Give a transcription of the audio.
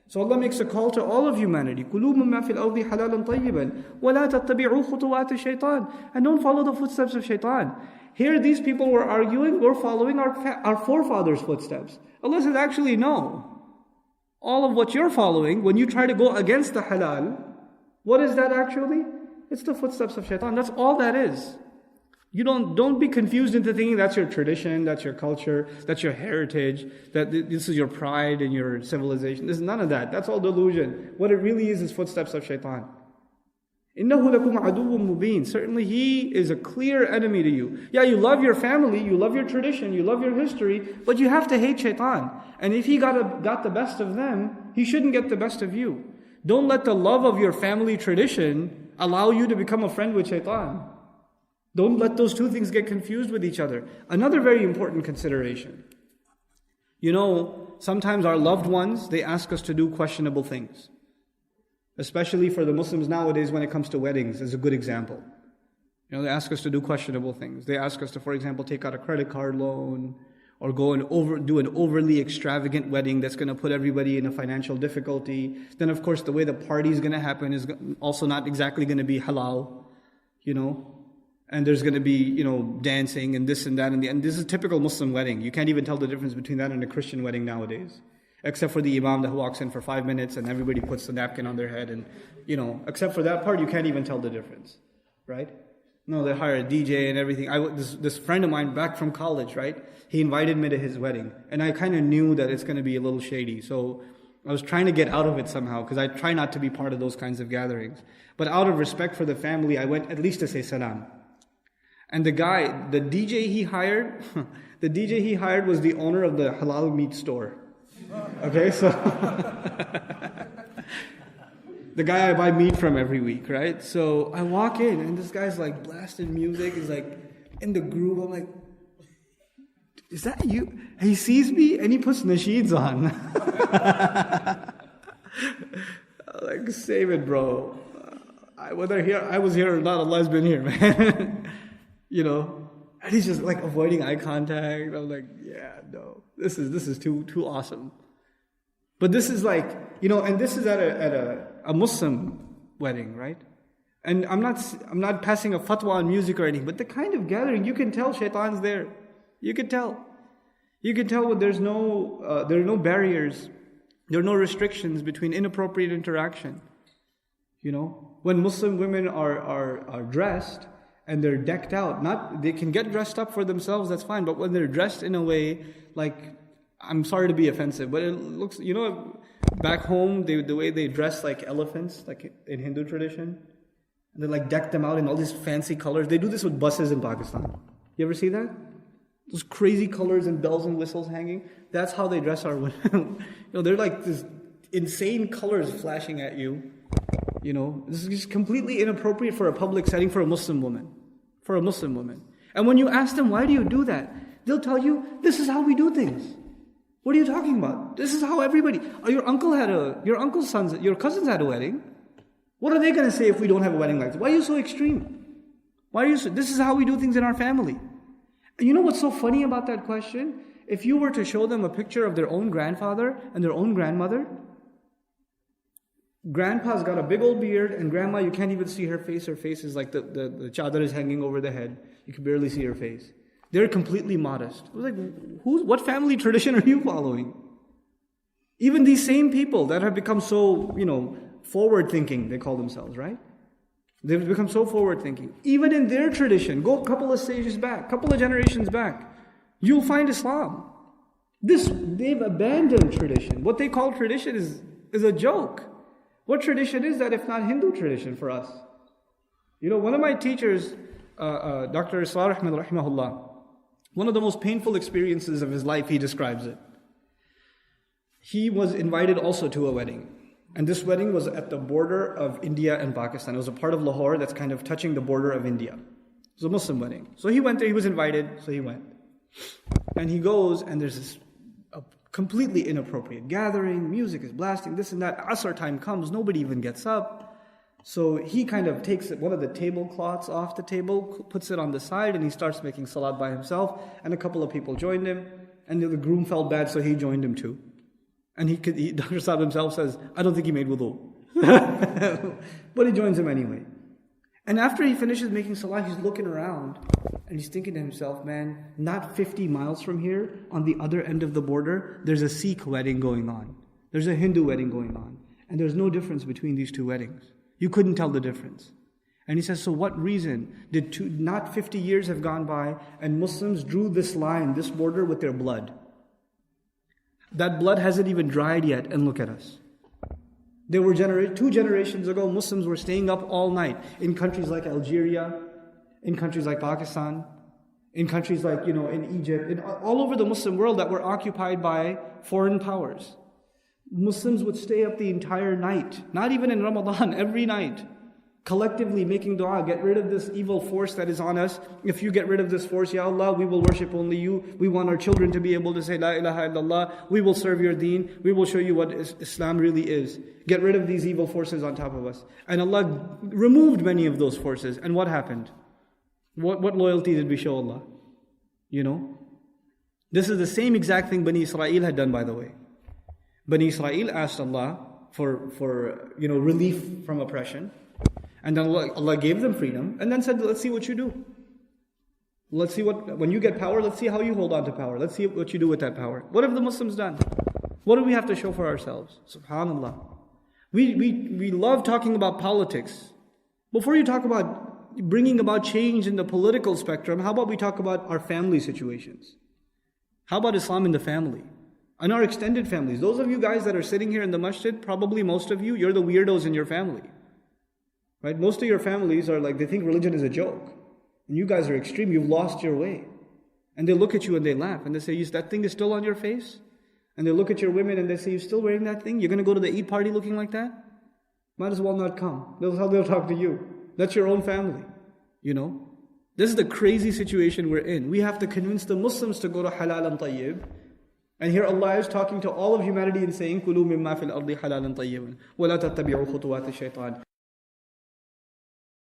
So Allah makes a call to all of humanity. كُلُوا مِمَّا فِي الْأَرْضِ حَلَالًا طَيِّبًا وَلَا تَتَّبِعُوا خُطُوَاتِ الشَّيْطَانِ. And don't follow the footsteps of shaitan. Here these people were arguing, we're following our forefathers' footsteps. Allah says, actually no. All of what you're following, when you try to go against the halal, what is that actually? It's the footsteps of shaitan. That's all that is. You don't be confused into thinking that's your tradition, that's your culture, that's your heritage, that this is your pride and your civilization. There's none of that. That's all delusion. What it really is footsteps of shaitan. إِنَّهُ لَكُمْ عَدُوٌّ مُبِينٌ. Certainly he is a clear enemy to you. Yeah, you love your family, you love your tradition, you love your history, but you have to hate shaitan. And if he got the best of them, he shouldn't get the best of you. Don't let the love of your family tradition allow you to become a friend with shaitan. Don't let those two things get confused with each other. Another very important consideration. You know, sometimes our loved ones, they ask us to do questionable things. Especially for the Muslims nowadays when it comes to weddings, is a good example. You know, they ask us to do questionable things. They ask us to, for example, take out a credit card loan, or go and do an overly extravagant wedding that's going to put everybody in a financial difficulty. Then of course the way the party is going to happen is also not exactly going to be halal, you know. And there's going to be, you know, dancing and this and that. And this is a typical Muslim wedding. You can't even tell the difference between that and a Christian wedding nowadays. Except for the imam that walks in for 5 minutes and everybody puts the napkin on their head. And, you know, except for that part, you can't even tell the difference. Right? No, they hire a DJ and everything. This friend of mine back from college, right? He invited me to his wedding. And I kind of knew that it's going to be a little shady. So I was trying to get out of it somehow, because I try not to be part of those kinds of gatherings. But out of respect for the family, I went at least to say salam. And the DJ he hired, was the owner of the halal meat store. Okay, so the guy I buy meat from every week, right? So I walk in and this guy's like blasting music, he's like in the groove. I'm like, is that you? He sees me and he puts nasheeds on. I'm like, save it, bro. I was here or not, Allah's been here, man. You know, and he's just like avoiding eye contact. I'm like, yeah, no, this is too awesome. But this is like, you know, and this is at a Muslim wedding, right? And I'm not passing a fatwa on music or anything, but the kind of gathering, you can tell shaitan's there. You can tell when there are no barriers, there are no restrictions between inappropriate interaction. You know, when Muslim women are dressed and they're decked out, they can get dressed up for themselves, that's fine, but when they're dressed in a way like, I'm sorry to be offensive, but it looks, you know, back home, the way they dress like elephants, like in Hindu tradition, and they like deck them out in all these fancy colors. They do this with buses in Pakistan. You ever see that? Those crazy colors and bells and whistles hanging. That's how they dress our women. You know, they're like this insane colors flashing at you. You know, this is just completely inappropriate for a public setting for a Muslim woman. And when you ask them, why do you do that? They'll tell you, this is how we do things. What are you talking about? This is how everybody... your cousins had a wedding. What are they going to say if we don't have a wedding like this? Why are you so extreme? This is how we do things in our family. And you know what's so funny about that question? If you were to show them a picture of their own grandfather and their own grandmother, grandpa's got a big old beard, and grandma, you can't even see her face. Her face is like the chadar is hanging over the head. You can barely see her face. They're completely modest. I was like, what family tradition are you following? Even these same people that have become so, you know, forward-thinking, they call themselves, right? They've become so forward-thinking. Even in their tradition, go a couple of stages back, couple of generations back, you'll find Islam. They've abandoned tradition. What they call tradition is a joke. What tradition is that if not Hindu tradition for us? You know, one of my teachers, Dr. Israr Ahmed rahimahullah, one of the most painful experiences of his life, he describes it. He was invited also to a wedding. And this wedding was at the border of India and Pakistan. It was a part of Lahore that's kind of touching the border of India. It was a Muslim wedding. So he went there, he was invited, so he went. And he goes, and there's a completely inappropriate gathering, music is blasting, this and that. Asr time comes, nobody even gets up. So he kind of takes one of the tablecloths off the table, puts it on the side, and he starts making salat by himself. And a couple of people joined him. And the groom felt bad, so he joined him too. And Dr. Saab himself says, I don't think he made wudu. But he joins him anyway. And after he finishes making salah, he's looking around and he's thinking to himself, man, not 50 miles from here, on the other end of the border, there's a Sikh wedding going on. There's a Hindu wedding going on. And there's no difference between these two weddings. You couldn't tell the difference. And he says, so what reason did not 50 years have gone by and Muslims drew this line, this border with their blood? That blood hasn't even dried yet, and look at us. There were 2 generations ago, Muslims were staying up all night in countries like Algeria, in countries like Pakistan, in countries like, in Egypt, all over the Muslim world that were occupied by foreign powers. Muslims would stay up the entire night, not even in Ramadan, every night, collectively making dua, get rid of this evil force that is on us. If you get rid of this force, Ya Allah, we will worship only you. We want our children to be able to say La ilaha illallah. We will serve your deen. We will show you what Islam really is. Get rid of these evil forces on top of us. And Allah removed many of those forces. And what happened? What loyalty did we show Allah? This is the same exact thing Bani Israel had done, by the way. Bani Israel asked Allah for relief from oppression. And then Allah gave them freedom and then said, let's see what you do. Let's see when you get power, let's see how you hold on to power. Let's see what you do with that power. What have the Muslims done? What do we have to show for ourselves? SubhanAllah. We love talking about politics. Before you talk about bringing about change in the political spectrum, how about we talk about our family situations? How about Islam in the family? And our extended families. Those of you guys that are sitting here in the masjid, probably most of you, you're the weirdos in your family. Right? Most of your families are like, they think religion is a joke. And you guys are extreme, you've lost your way. And they look at you and they laugh and they say, that thing is still on your face? And they look at your women and they say, you're still wearing that thing? You're going to go to the Eid party looking like that? Might as well not come. That's how they'll talk to you. That's your own family. This is the crazy situation we're in. We have to convince the Muslims to go to halal and tayyib. And here Allah is talking to all of humanity and saying, كُلُوا مِمَّا فِي الْأَرْضِ حَلَالًا طَيِّبًا وَلَا تَتَّبِعُوا خُطُوَاتِ الشَّيْطَانِ.